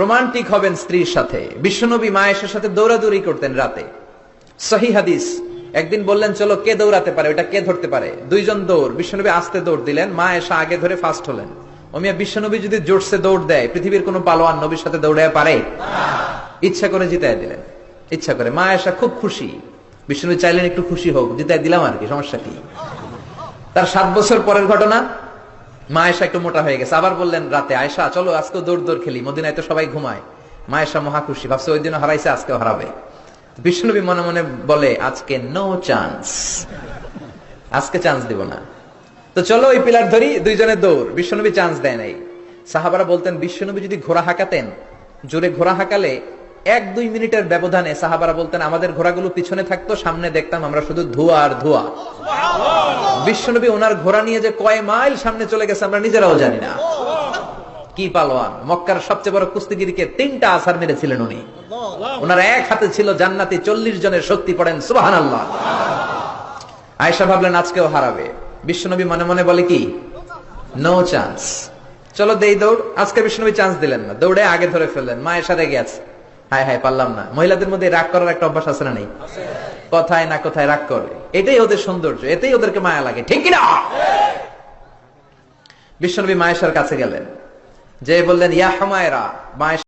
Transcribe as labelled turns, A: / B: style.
A: Romantic হবেন স্ত্রীর সাথে। বিশ্বনবী মা আয়েশার সাথে দৌড়াদৌড়ি করতেন রাতে। সহিহ হাদিস। একদিন বললেন চলো কে দৌড়াতে পারে, ওটা কে ধরতে পারে। দুইজন দৌড়, বিশ্বনবী আস্তে দৌড় দিলেন, মা আয়েশা আগে ধরে ফার্স্ট হলেন। ওমিয়া বিশ্বনবী যদি জোরসে দৌড় দেয়, পৃথিবীর কোনো পালোয়ান নবীর সাথে দৌড়ায় পারে? ইচ্ছা করে জিতায় দিলেন, ইচ্ছা করে। মা আয়েশা খুব খুশি। বিশ্বনবী চাইলেন একটু খুশি হোক, জিতায় দিলাম আর কি, সমস্যা কি। তার 7 বছর পরের ঘটনা। মা আয়েশা একটু মোটা হয়ে গেছে, আবার বললেন রাতে, আয়েশা চলো আজকে দৌড় দৌড় খেলি, মদিনায় তো সবাই ঘুমায়। মা আয়েশা মহা খুশি, ভাবছে ওই দিনও হারাইছে, আজকেও হারাবে। বিশ্বনবী মনে মনে বলে আজকে নো চান্স, আজকে চান্স দিব না। তো চলো ওই পিলার ধরি, দুইজনে দৌড়। বিশ্বনবী চান্স দেয় নাই। সাহাবারা বলতেন বিশ্বনবী যদি ঘোড়া হাঁকাতেন, জোরে ঘোড়া হাঁকালে 1-2 মিনিটের ব্যবধানে সাহাবারা বলতেন আমাদের ঘোড়াগুলো পিছনে থাকতো, সামনে দেখতাম আমরা শুধু ধোঁয়া আর ধোঁয়া। বিশ্বনবী ওনার ঘোড়া নিয়ে যে কয় মাইল সামনে চলে গেছে আমরা নিজেরাও জানি না। কি পালোয়ান! মক্কার সবচেয়ে বড় কুস্তিগিরকে 3টা আছাড় মেরেছিলেন উনি। ওনার এক হাতে ছিল জান্নাতি 40 জনের শক্তি, পড়েন সুবহানাল্লাহ। আয়েশা ভাবলেন আজকেও হারাবে। বিশ্বনবী মনে মনে বলে কি, নো চান্স, চলো দেই দৌড়। আজকে বিশ্বনবী চান্স দিলেন না, দৌড়ে আগে ধরে ফেললেন। মা আয়েশা রেগে আছে, হায় হায় পারলাম না। মহিলাদের মধ্যে রাগ করার একটা অভ্যাস আছে না নেই? কথায় না কথায় রাগ করে, এটাই ওদের সৌন্দর্য, এতেই ওদেরকে মায়া লাগে, ঠিক কিনা? বিশ্বনবী মা আয়েশার কাছে গেলেন, যে বললেন ইয়া হুমায়রা। মা আয়েশা